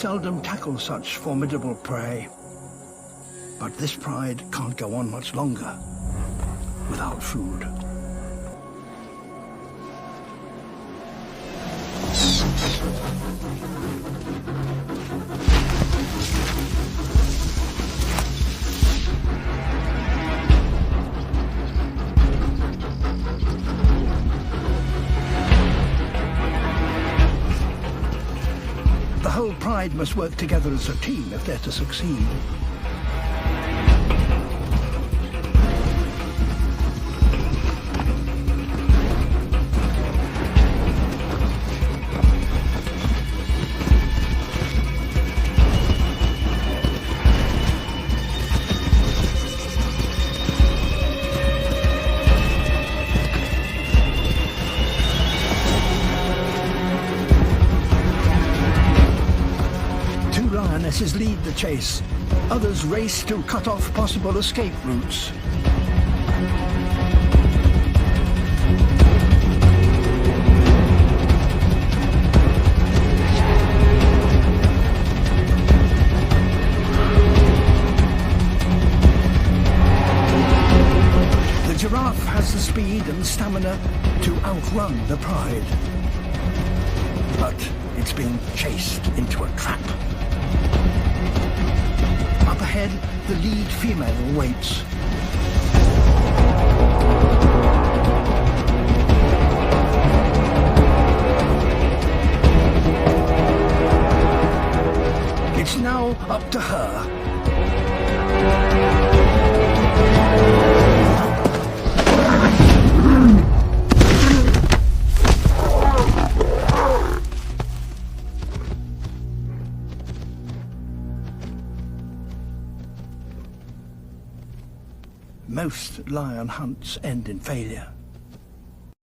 seldom tackle such formidable prey. But this pride can't go on much longer without food. The whole pride must work together as a team if they're to succeed. Lionesses lead the chase. Others race to cut off possible escape routes. The giraffe has the speed and stamina to outrun the pride. But it's being chased into a trap. Up ahead, the lead female waits. It's now up to her. Most lion hunts end in failure.